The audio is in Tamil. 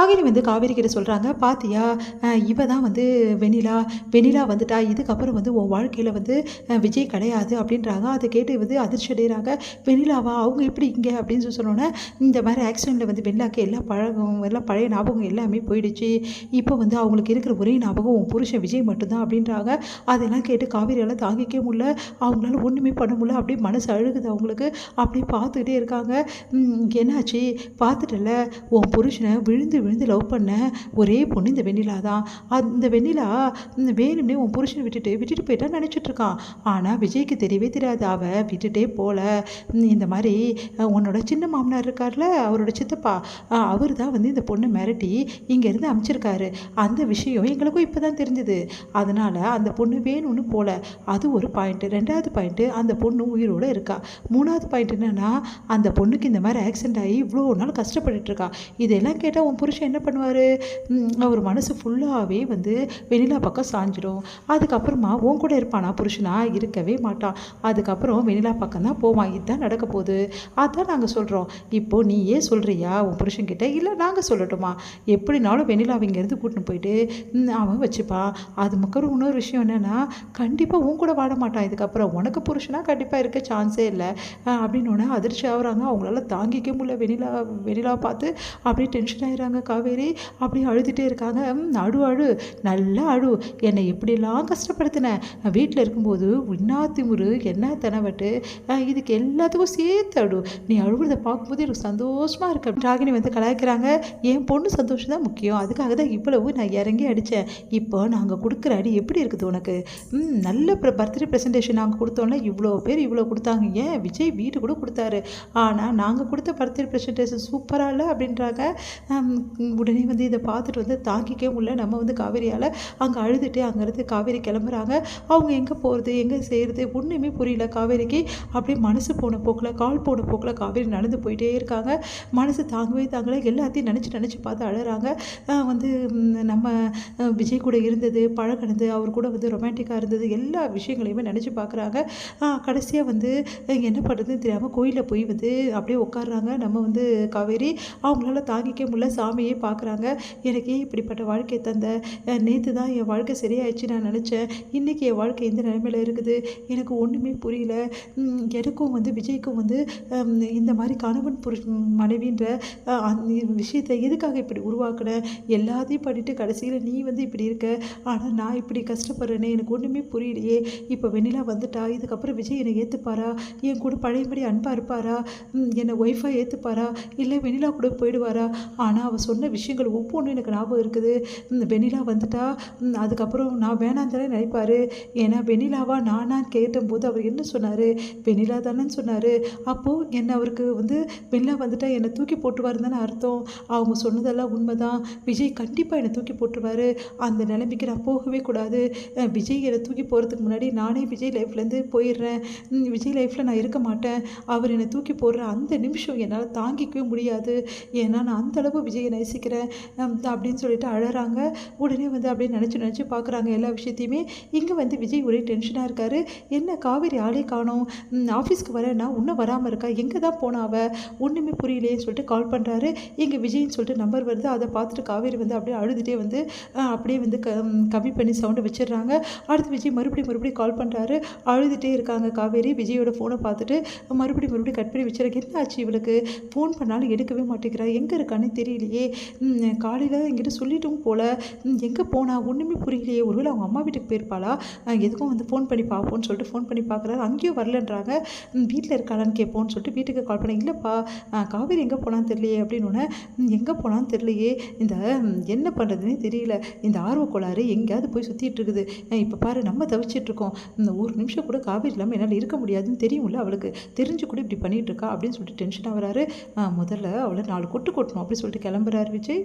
ராகினி வந்து காவேரி கிட்ட சொல்கிறாங்க, பாத்தியா இவ தான் வந்து வெண்ணிலா வெண்ணிலா வந்துட்டா, இதுக்கப்புறம் வந்து உன் வாழ்க்கையில் வந்து விஜய் கிடையாது அப்படின்றாங்க. அதை கேட்டு வந்து அதிர்ச்சி அடைகிறாங்க. வெண்ணிலாவா, அவங்க எப்படி இங்கே அப்படின்னு சொன்னோன்னே, இந்த மாதிரி ஆக்சிடெண்ட்டில் வந்து வெண்ணிலாக்கு எல்லாம் பழைய ஞாபகம் எல்லாமே போயிடுச்சு. இப்போ வந்து அவங்களுக்கு இருக்கிற ஒரே ஞாபகம் உன் புருஷன் விஜய் மட்டும்தான் அப்படின்றாங்க. அதெல்லாம் கேட்டு காவேரியால் தாங்கிக்கவே முடியல. அவங்களால ஒன்றுமே பண்ண முடியல. அப்படியே மனசு அழுகுது அவங்களுக்கு. அப்படியே பார்த்துக்கிட்டே இருக்காங்க. என்னாச்சு பார்த்துட்டல, உன் புருஷனை விழுந்து விழுந்து லவ் பண்ண ஒரே பொண்ணு இந்த வெண்ணிலா தான். அந்த வெண்ணிலா வேணும்னே உன் புருஷனை விட்டுட்டு போயிட்டா நினச்சிட்டு இருக்கான். ஆனால் விஜய்க்கு தெரியவே தெரியாது. அவள் விட்டுட்டே போல. இந்த மாதிரி உன்னோட சின்ன மாமனார் இருக்கார்ல, அவரோட சித்தப்பா, அவர் தான் வந்து இந்த பொண்ணை மிரட்டி இங்கேருந்து அனுப்பிச்சிருக்காரு. அந்த விஷயம் எங்களுக்கும் இப்போ தான் தெரிஞ்சுது. அதனால் அந்த பொண்ணு வேணும்னு போல. அது ஒரு பாயிண்ட்டு. ரெண்டாவது பாயிண்ட்டு, அந்த பொண்ணு உயிரோடு இருக்கா. மூணாவது பாயிண்ட் என்னென்னா, அந்த பொண்ணுக்கு இந்த மாதிரி ஆக்சிடென்ட் ஆகி இவ்வளோ நாள் கஷ்டப்பட்டுட்டு இருக்கா. இதெல்லாம் கேட்டால் உன் புருஷன் என்ன பண்ணுவார்? அவர் மனசு ஃபுல்லாகவே வந்து வெண்ணிலா பக்கம் சாஞ்சிடும். அதுக்கப்புறமா உன் கூட இருப்பானா புருஷனா? இருக்கவே மாட்டான். அதுக்கப்புறம் வெண்ணிலா பக்கம் தான் போவான். இதுதான் நடக்க போகுது. அதான் நாங்கள் சொல்கிறோம். இப்போது நீ ஏன் சொல்கிறியா உன் புருஷன்கிட்ட? இல்லை நாங்கள் சொல்லட்டுமா? எப்படினாலும் வெண்ணிலாவை இங்கேருந்து கூட்டின்னு போயிட்டு அவன் வச்சுப்பான். அது மக்கள் இன்னொரு விஷயம் என்னென்னா, கண்டிப்பாக உன் கூட வாழ மாட்டான். இதுக்கப்புறம் உனக்கு புருஷனா கண்டிப்பாக இருக்க சான்ஸே இல்லை அப்படின்னு அதிர்ச்சி ஆகுறாங்க. அவங்களால தாங்கிக்க முடியல. வெண்ணிலா பார்த்து அப்படியே டென்ஷன் ஆகிடுறாங்க காவேரி. அப்படியே அழுதுகிட்டே இருக்காங்க. அழு நல்லா அழு. என்னை எப்படிலாம் கஷ்டப்படுத்தினேன் வீட்டில் இருக்கும்போது. திமுரு என்ன தெனவட்டு, இதுக்கு எல்லாத்துக்கும் சேர்த்து அழு. நீ அழுகுறதை பார்க்கும்போது எனக்கு சந்தோஷமாக இருக்கு. ராகினி வந்து கலாய்க்கிறாங்க. என் பொண்ணு சந்தோஷம் தான் முக்கியம். அதுக்காக தான் இவ்வளவு நான் இறங்கி அடித்தேன். இப்போ நாங்கள் கொடுக்குற அடி எப்படி இருக்குது உனக்கு? நல்ல பர்த்டே ப்ரெசன்டேஷன் நாங்கள் கொடுத்தோன்னா இவ்வளோ பேர் இவ்வளோ கொடுத்தாங்க. ஏன் விஜய் வீட்டு கூட கொடுத்தாரு. ஆனால் நாங்கள் கொடுத்த பர்த்டே ப்ரெசன்டேஷன் சூப்பராக இல்லை அப்படின்றாங்க. உடனே வந்து இதை பார்த்துட்டு வந்து தாங்கிக்கவே முடியல. நம்ம வந்து காவேரியால் அங்கே அழுதுட்டு அங்கேருந்து காவேரி கிளம்புறாங்க. அவங்க எங்கே போகிறது எங்கே செய்கிறது ஒன்றுமே புரியல காவேரிக்கு. அப்படியே மனசு போன போக்கில் கால் போன போக்கில் காவேரி நடந்து போயிட்டே இருக்காங்க. மனசு தாங்கவே தாங்கலை. எல்லாத்தையும் நினச்சி பார்த்து அழறாங்க. வந்து நம்ம விஜய் கூட இருந்தது, பழகினது, அவர் கூட வந்து ரொமான்டிக்காக இருந்தது, எல்லா விஷயங்களையுமே நினச்சி பார்க்குறாங்க. கடைசியாக வந்து என்ன பண்ணுறதுன்னு தெரியாமல் கோயிலில் போய் வந்து அப்படியே உட்காடுறாங்க. நம்ம வந்து காவேரி அவங்களால தாங்கிக்க முடியல. சாமியே பார்க்குறாங்க. எனக்கு ஏன் இப்படிப்பட்ட வாழ்க்கையை தந்த? நேற்று தான் என் வாழ்க்கை சரியாயிடுச்சு நான் நினச்சேன். இன்றைக்கி என் வாழ்க்கை எந்த நிலைமையில் இருக்குது எனக்கு ஒன்றுமே புரியல. எனக்கும் வந்து விஜய்க்கும் வந்து இந்த மாதிரி கணவன் மனைவின்ற விஷயத்தை எதுக்காக இப்படி உருவாக்குனேன்? எல்லாத்தையும் பண்ணிட்டு கடைசியில் நீ வந்து இப்படி இருக்க. ஆனால் நான் இப்படி கஷ்டப்படுறேனே, எனக்கு ஒன்றுமே புரியலையே. இப்போ வெண்ணிலா வந்துட்டா, இதுக்கப்புறம் விஜய் என்னை ஏற்றுப்பாரா? என் கூட பழையபடி அன்பாக இருப்பாரா? என்னை ஒய்ஃபாக ஏற்றுப்பாரா? இல்லை வெண்ணிலா கூட போயிடுவாரா? ஆனால் அவள் சொன்ன விஷயங்கள் ஒவ்வொன்றும் எனக்கு ஞாபகம் இருக்குது. வெண்ணிலா வந்துட்டா அதுக்கப்புறம் நான் வேணாம் தானே நினைப்பார். ஏன்னா வெண்ணிலாவா நானான்னு கேட்டபோது அவர் என்ன சொன்னார்? வெண்ணிலா தானேன்னு சொன்னார். அப்போது என்னை அவருக்கு வந்து வெண்ணிலா வந்துட்டா என்னை தூக்கி போட்டுருவார் தானே அர்த்தம். அவங்க சொன்னதெல்லாம் உண்மைதான். விஜய் கண்டிப்பாக என்னை தூக்கி போட்டுருவார். அந்த நிலைமைக்கு நான் போகவே கூடாது. விஜய் என்னை தூக்கி போகிறதுக்கு முன்னாடி நானே விஜய் லைஃப்லேருந்து போயிடுறேன். விஜய் லைஃப்பில் நான் இருக்க மாட்டேன். அவர் என்னை தூக்கி போடுற அந்த நிமிஷம் என்னால் தாங்கிக்கவே முடியாது. ஏன்னா நான் அந்தளவு விஜயை நேசிக்கிறேன் அப்படின்னு சொல்லிட்டு அழறாங்க. உடனே வந்து அப்படியே நினச்சி பார்க்குறாங்க எல்லா விஷயத்தையுமே. இங்கே வந்து விஜய் ஒரே டென்ஷனாக இருக்கார். என்ன காவேரி ஆளே காணோம், ஆஃபீஸ்க்கு வரேன்னா இன்னும் வராமல் இருக்கா, எங்கே தான் போனா அவள், ஒன்றுமே புரியலையேன்னு சொல்லிட்டு கால் பண்ணுறாரு. இங்கே விஜய்ன்னு சொல்லிட்டு நம்பர் வருது. அதை பார்த்துட்டு காவேரி வந்து அப்படியே அழுதுகிட்டே வந்து அப்படியே வந்து கம்மி பண்ணி சவுண்டை வச்சிடுறாங்க. அடுத்து விஜய் மறுபடியும் கால் பண்ணுறாரு. அழுதுகிட்டே இருக்காங்க காவேரி. விஜயோட ஃபோனை பார்த்துட்டு மறுபடியும் கட் பண்ணி வச்சுருக்க. என்ன ஆச்சு இவளுக்கு? ஃபோன் பண்ணாலும் எடுக்கவே மாட்டேங்கிறா, எங்கே இருக்கான்னு தெரியலையே. காலையில் என்கிட்ட சொல்லிட்டும் போல, எங்கே போனா ஒன்றுமே புரியலையே. ஒருவேளை அவங்க அம்மா வீட்டுக்கு போயிருப்பாளா? எதுக்கும் வந்து ஃபோன் பண்ணி பார்ப்போன்னு சொல்லிட்டு ஃபோன் பண்ணி பார்க்குறாரு. அங்கேயும் வரலன்றாங்க. வீட்டில் இருக்காளான்னு கேட்போன்னு சொல்லிட்டு வீட்டுக்கு கால் பண்ணேன். இல்லைப்பா காவேரி எங்கே போனான்னு தெரியலையே அப்படின்னு. எங்கே போனான்னு தெரியலையே, இந்த என்ன பண்ணுறதுன்னே தெரியல, இந்த ஆர்வ கோளாறு எங்கேயாவது போய் சுற்றிட்டு இருக்குது. இப்போ பாரு நம்ம தவிச்சிட்ருக்கோம். ஒரு நிமிஷம் கூட காவேரி இல்லாமல் என்னால் இருக்க முடியாதுன்னு தெரியும்ல அவளுக்கு, தெரிஞ்சு கூட இப்படி பண்ணிகிட்டு இருக்கா அப்படின்னு சொல்லிட்டு டென்ஷனாக வராரு. முதல்ல அவளை 4 கொட்டு கொட்டணும் அப்படி சொல்லிட்டு கிளம்புறாரு விஜய்.